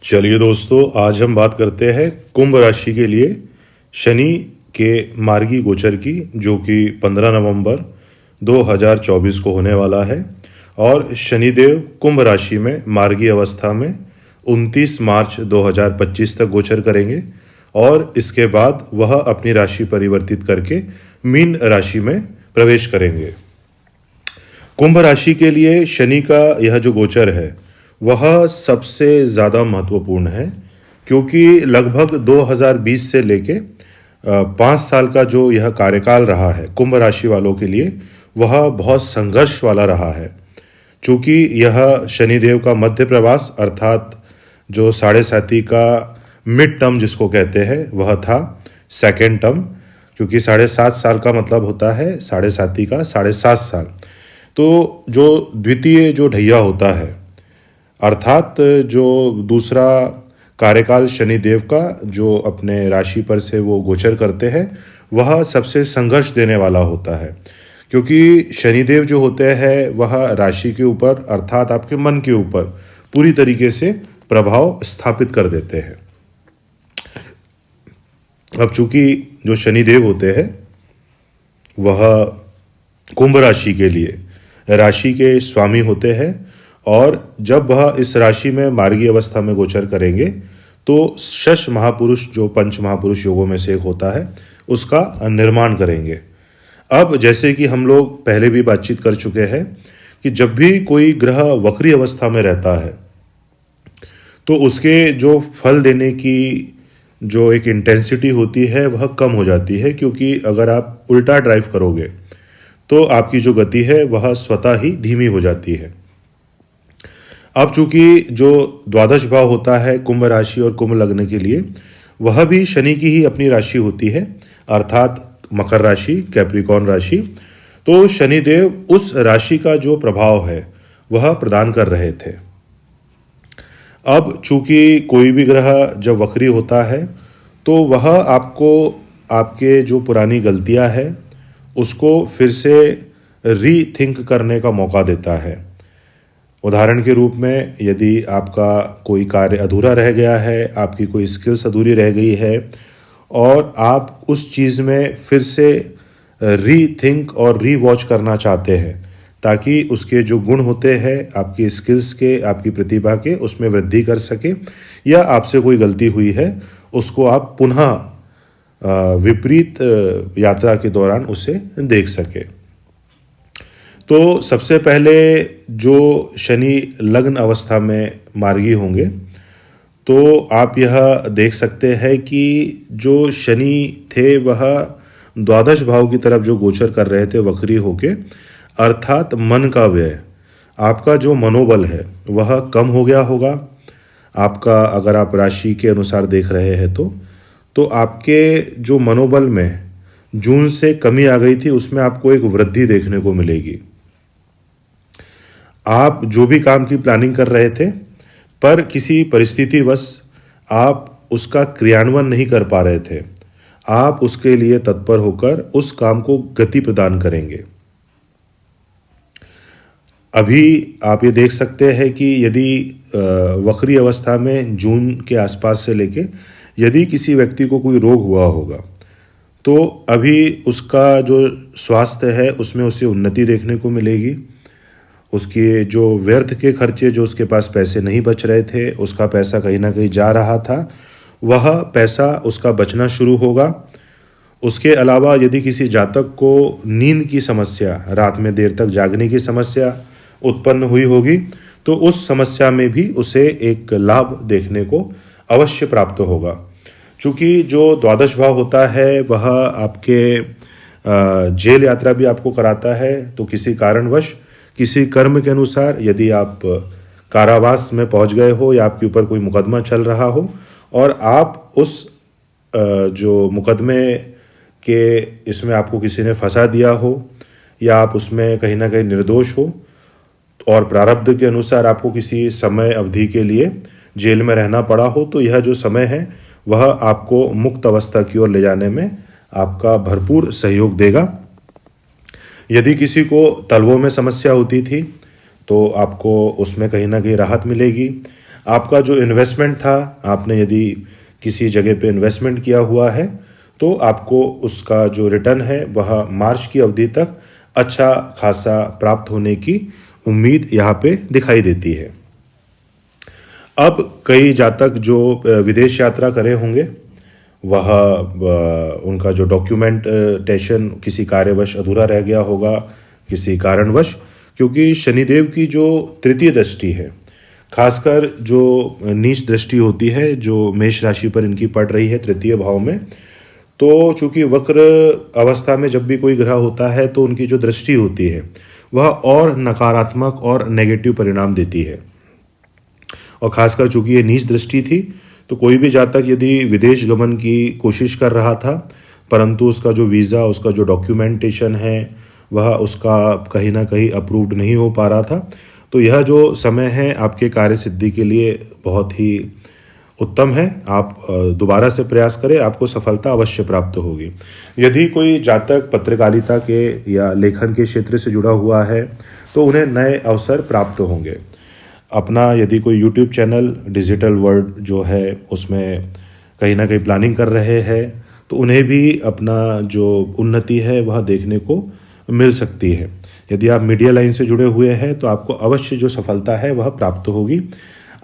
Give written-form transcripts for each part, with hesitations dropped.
चलिए दोस्तों, आज हम बात करते हैं कुंभ राशि के लिए शनि के मार्गी गोचर की, जो कि 15 नवंबर 2024 को होने वाला है। और शनिदेव कुंभ राशि में मार्गी अवस्था में 29 मार्च 2025 तक गोचर करेंगे और इसके बाद वह अपनी राशि परिवर्तित करके मीन राशि में प्रवेश करेंगे। कुंभ राशि के लिए शनि का यह जो गोचर है वह सबसे ज़्यादा महत्वपूर्ण है, क्योंकि लगभग 2020 से लेके 5 साल का जो यह कार्यकाल रहा है कुंभ राशि वालों के लिए, वह बहुत संघर्ष वाला रहा है। चूँकि यह शनिदेव का मध्य प्रवास अर्थात जो 7.5 का मिड टर्म जिसको कहते हैं वह था सेकेंड टर्म, क्योंकि 7.5 साल का मतलब होता है 7.5 का 7.5 साल। तो जो द्वितीय जो ढैया होता है अर्थात जो दूसरा कार्यकाल शनिदेव का जो अपने राशि पर से वो गोचर करते हैं, वह सबसे संघर्ष देने वाला होता है, क्योंकि शनिदेव जो होते हैं वह राशि के ऊपर अर्थात आपके मन के ऊपर पूरी तरीके से प्रभाव स्थापित कर देते हैं। अब चूंकि जो शनिदेव होते हैं वह कुंभ राशि के लिए राशि के स्वामी होते हैं, और जब वह इस राशि में मार्गी अवस्था में गोचर करेंगे तो शश महापुरुष जो पंच महापुरुष योगों में से एक होता है उसका निर्माण करेंगे। अब जैसे कि हम लोग पहले भी बातचीत कर चुके हैं कि जब भी कोई ग्रह वक्री अवस्था में रहता है तो उसके जो फल देने की जो एक इंटेंसिटी होती है वह कम हो जाती है, क्योंकि अगर आप उल्टा ड्राइव करोगे तो आपकी जो गति है वह स्वतः ही धीमी हो जाती है। अब चूंकि जो द्वादश भाव होता है कुंभ राशि और कुंभ लग्न के लिए, वह भी शनि की ही अपनी राशि होती है अर्थात मकर राशि, कैप्रिकॉर्न राशि। तो शनिदेव उस राशि का जो प्रभाव है वह प्रदान कर रहे थे। अब चूंकि कोई भी ग्रह जब वक्री होता है तो वह आपको आपके जो पुरानी गलतियां हैं उसको फिर से रीथिंक करने का मौका देता है। उदाहरण के रूप में, यदि आपका कोई कार्य अधूरा रह गया है, आपकी कोई स्किल्स अधूरी रह गई है और आप उस चीज़ में फिर से रीथिंक और रीवॉच करना चाहते हैं ताकि उसके जो गुण होते हैं आपकी स्किल्स के, आपकी प्रतिभा के, उसमें वृद्धि कर सके, या आपसे कोई गलती हुई है उसको आप पुनः विपरीत यात्रा के दौरान उसे देख सके। तो सबसे पहले जो शनि लग्न अवस्था में मार्गी होंगे तो आप यह देख सकते हैं कि जो शनि थे वह द्वादश भाव की तरफ जो गोचर कर रहे थे वक्री होके, अर्थात मन का व्यय, आपका जो मनोबल है वह कम हो गया होगा। आपका अगर आप राशि के अनुसार देख रहे हैं तो आपके जो मनोबल में जून से कमी आ गई थी उसमें आपको एक वृद्धि देखने को मिलेगी। आप जो भी काम की प्लानिंग कर रहे थे पर किसी परिस्थितिवश आप उसका क्रियान्वयन नहीं कर पा रहे थे, आप उसके लिए तत्पर होकर उस काम को गति प्रदान करेंगे। अभी आप ये देख सकते हैं कि यदि वक्री अवस्था में जून के आसपास से लेके यदि किसी व्यक्ति को कोई रोग हुआ होगा तो अभी उसका जो स्वास्थ्य है उसमें उसे उन्नति देखने को मिलेगी। उसके जो व्यर्थ के खर्चे, जो उसके पास पैसे नहीं बच रहे थे, उसका पैसा कहीं ना कहीं जा रहा था, वह पैसा उसका बचना शुरू होगा। उसके अलावा यदि किसी जातक को नींद की समस्या, रात में देर तक जागने की समस्या उत्पन्न हुई होगी तो उस समस्या में भी उसे एक लाभ देखने को अवश्य प्राप्त होगा। चूँकि जो द्वादश भाव होता है वह आपके जेल यात्रा भी आपको कराता है, तो किसी कारणवश किसी कर्म के अनुसार यदि आप कारावास में पहुंच गए हो या आपके ऊपर कोई मुकदमा चल रहा हो और आप उस जो मुकदमे के इसमें आपको किसी ने फंसा दिया हो या आप उसमें कहीं ना कहीं निर्दोष हो और प्रारब्ध के अनुसार आपको किसी समय अवधि के लिए जेल में रहना पड़ा हो, तो यह जो समय है वह आपको मुक्त अवस्था की ओर ले जाने में आपका भरपूर सहयोग देगा। यदि किसी को तलवों में समस्या होती थी तो आपको उसमें कहीं ना कहीं राहत मिलेगी। आपका जो इन्वेस्टमेंट था, आपने यदि किसी जगह पे इन्वेस्टमेंट किया हुआ है तो आपको उसका जो रिटर्न है वह मार्च की अवधि तक अच्छा खासा प्राप्त होने की उम्मीद यहाँ पे दिखाई देती है। अब कई जातक जो विदेश यात्रा करे होंगे, वह उनका जो डॉक्यूमेंटेशन किसी कार्यवश अधूरा रह गया होगा, किसी कारणवश, क्योंकि शनिदेव की जो तृतीय दृष्टि है, खासकर जो नीच दृष्टि होती है जो मेष राशि पर इनकी पड़ रही है तृतीय भाव में, तो चूंकि वक्र अवस्था में जब भी कोई ग्रह होता है तो उनकी जो दृष्टि होती है वह और नकारात्मक और नेगेटिव परिणाम देती है। और खासकर चूंकि ये नीच दृष्टि थी, तो कोई भी जातक यदि विदेश गमन की कोशिश कर रहा था परंतु उसका जो वीज़ा, उसका जो डॉक्यूमेंटेशन है वह उसका कहीं ना कहीं अप्रूव्ड नहीं हो पा रहा था, तो यह जो समय है आपके कार्य सिद्धि के लिए बहुत ही उत्तम है। आप दोबारा से प्रयास करें, आपको सफलता अवश्य प्राप्त होगी। यदि कोई जातक पत्रकारिता के या लेखन के क्षेत्र से जुड़ा हुआ है तो उन्हें नए अवसर प्राप्त होंगे। अपना यदि कोई यूट्यूब चैनल डिजिटल वर्ल्ड जो है उसमें कहीं ना कहीं प्लानिंग कर रहे हैं तो उन्हें भी अपना जो उन्नति है वह देखने को मिल सकती है। यदि आप मीडिया लाइन से जुड़े हुए हैं तो आपको अवश्य जो सफलता है वह प्राप्त होगी।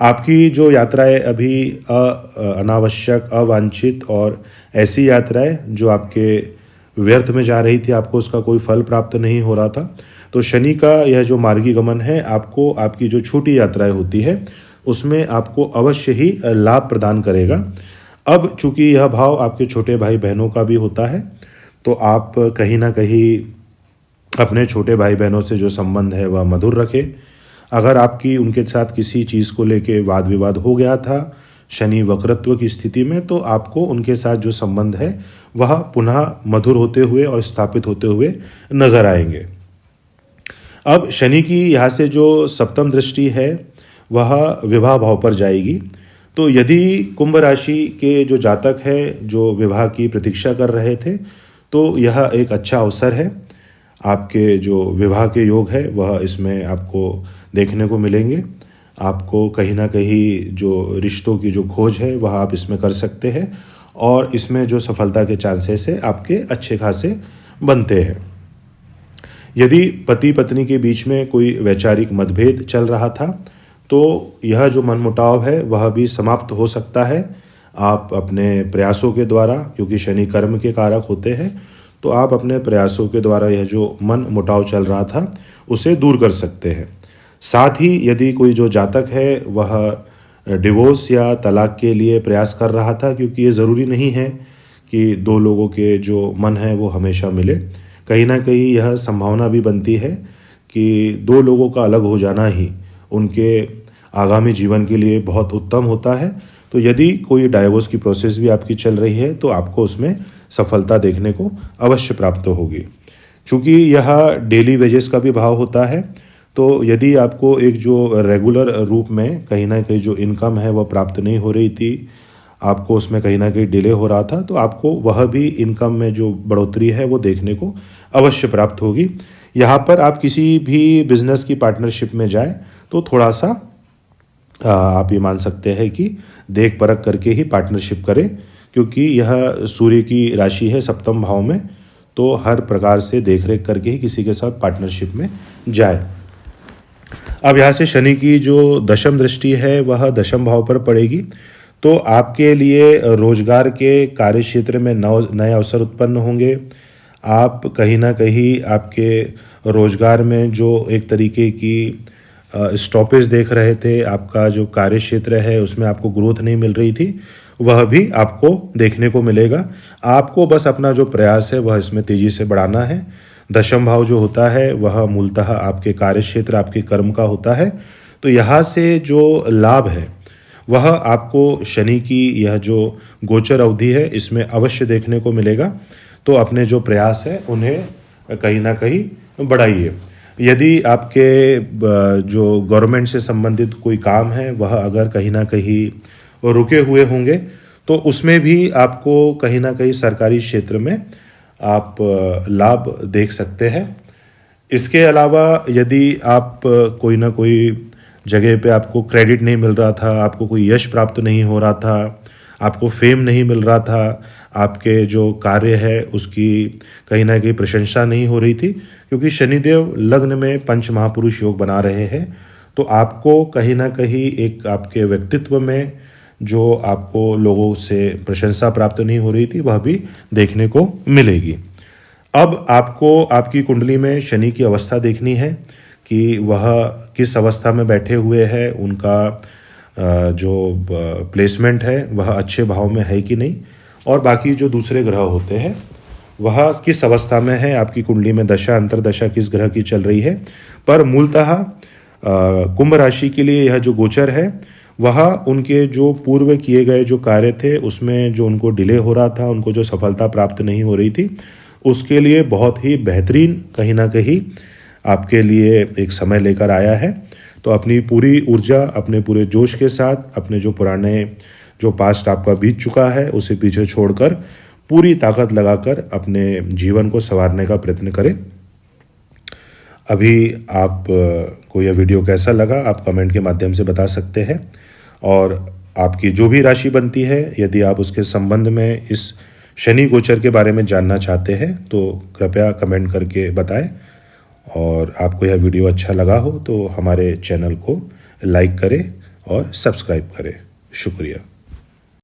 आपकी जो यात्राएं अभी अनावश्यक, अवांछित और ऐसी यात्राएं जो आपके व्यर्थ में जा रही थी, आपको उसका कोई फल प्राप्त नहीं हो रहा था, तो शनि का यह जो मार्गी गमन है आपको आपकी जो छोटी यात्राएं होती है उसमें आपको अवश्य ही लाभ प्रदान करेगा। अब चूंकि यह भाव आपके छोटे भाई बहनों का भी होता है, तो आप कहीं ना कहीं अपने छोटे भाई बहनों से जो संबंध है वह मधुर रखें। अगर आपकी उनके साथ किसी चीज़ को लेके वाद विवाद हो गया था शनि वक्रत्व की स्थिति में, तो आपको उनके साथ जो संबंध है वह पुनः मधुर होते हुए और स्थापित होते हुए नजर आएंगे। अब शनि की यहाँ से जो सप्तम दृष्टि है वह विवाह भाव पर जाएगी, तो यदि कुंभ राशि के जो जातक है जो विवाह की प्रतीक्षा कर रहे थे तो यह एक अच्छा अवसर है। आपके जो विवाह के योग है वह इसमें आपको देखने को मिलेंगे। आपको कहीं ना कहीं जो रिश्तों की जो खोज है वह आप इसमें कर सकते हैं और इसमें जो सफलता के चांसेस है आपके अच्छे खासे बनते हैं। यदि पति पत्नी के बीच में कोई वैचारिक मतभेद चल रहा था तो यह जो मनमुटाव है वह भी समाप्त हो सकता है। आप अपने प्रयासों के द्वारा, क्योंकि शनि कर्म के कारक होते हैं, तो आप अपने प्रयासों के द्वारा यह जो मन मुटाव चल रहा था उसे दूर कर सकते हैं। साथ ही यदि कोई जो जातक है वह डिवोर्स या तलाक के लिए प्रयास कर रहा था, क्योंकि ये ज़रूरी नहीं है कि दो लोगों के जो मन है वो हमेशा मिले, कहीं ना कहीं यह संभावना भी बनती है कि दो लोगों का अलग हो जाना ही उनके आगामी जीवन के लिए बहुत उत्तम होता है। तो यदि कोई डाइवोर्स की प्रोसेस भी आपकी चल रही है तो आपको उसमें सफलता देखने को अवश्य प्राप्त होगी। चूँकि यह डेली वेजेस का भी भाव होता है, तो यदि आपको एक जो रेगुलर रूप में कहीं ना कहीं जो इनकम है वह प्राप्त नहीं हो रही थी, आपको उसमें कहीं ना कहीं डिले हो रहा था, तो आपको वह भी इनकम में जो बढ़ोतरी है वो देखने को अवश्य प्राप्त होगी। यहाँ पर आप किसी भी बिजनेस की पार्टनरशिप में जाए तो थोड़ा सा आप ये मान सकते हैं कि देख परख करके ही पार्टनरशिप करें, क्योंकि यह सूर्य की राशि है सप्तम भाव में, तो हर प्रकार से देख रेख करके ही किसी के साथ पार्टनरशिप में जाए। अब यहाँ से शनि की जो दशम दृष्टि है वह दशम भाव पर पड़ेगी, तो आपके लिए रोजगार के कार्य क्षेत्र में नए अवसर उत्पन्न होंगे। आप कहीं ना कहीं आपके रोजगार में जो एक तरीके की स्टॉपेज देख रहे थे, आपका जो कार्य क्षेत्र है उसमें आपको ग्रोथ नहीं मिल रही थी, वह भी आपको देखने को मिलेगा। आपको बस अपना जो प्रयास है वह इसमें तेजी से बढ़ाना है। दशम भाव जो होता है वह मूलतः आपके कार्य क्षेत्र, आपके कर्म का होता है, तो यहाँ से जो लाभ है वह आपको शनि की यह जो गोचर अवधि है इसमें अवश्य देखने को मिलेगा। तो अपने जो प्रयास है उन्हें कहीं ना कहीं बढ़ाइए। यदि आपके जो गवर्नमेंट से संबंधित कोई काम है वह अगर कहीं ना कहीं रुके हुए होंगे तो उसमें भी आपको कहीं ना कहीं सरकारी क्षेत्र में आप लाभ देख सकते हैं। इसके अलावा यदि आप कोई ना कोई जगह पे आपको क्रेडिट नहीं मिल रहा था, आपको कोई यश प्राप्त नहीं हो रहा था, आपको फेम नहीं मिल रहा था, आपके जो कार्य है उसकी कहीं ना कहीं प्रशंसा नहीं हो रही थी, क्योंकि शनिदेव लग्न में पंच महापुरुष योग बना रहे हैं। तो आपको कहीं ना कहीं एक आपके व्यक्तित्व में जो आपको लोगों से प्रशंसा प्राप्त नहीं हो रही थी वह भी देखने को मिलेगी। अब आपको आपकी कुंडली में शनि की अवस्था देखनी है कि वह किस अवस्था में बैठे हुए हैं, उनका जो प्लेसमेंट है वह अच्छे भाव में है कि नहीं, और बाकी जो दूसरे ग्रह होते हैं वह किस अवस्था में है, आपकी कुंडली में दशा अंतरदशा किस ग्रह की चल रही है। पर मूलतः कुंभ राशि के लिए यह जो गोचर है वह उनके जो पूर्व किए गए जो कार्य थे उसमें जो उनको डिले हो रहा था, उनको जो सफलता प्राप्त नहीं हो रही थी, उसके लिए बहुत ही बेहतरीन कहीं ना कहीं आपके लिए एक समय लेकर आया है। तो अपनी पूरी ऊर्जा, अपने पूरे जोश के साथ, अपने जो पुराने जो पास्ट आपका बीत चुका है उसे पीछे छोड़कर पूरी ताकत लगाकर अपने जीवन को संवारने का प्रयत्न करें। अभी आप को यह वीडियो कैसा लगा आप कमेंट के माध्यम से बता सकते हैं, और आपकी जो भी राशि बनती है यदि आप उसके संबंध में इस शनि गोचर के बारे में जानना चाहते हैं तो कृपया कमेंट करके बताएं। और आपको यह वीडियो अच्छा लगा हो तो हमारे चैनल को लाइक करें और सब्सक्राइब करें। शुक्रिया।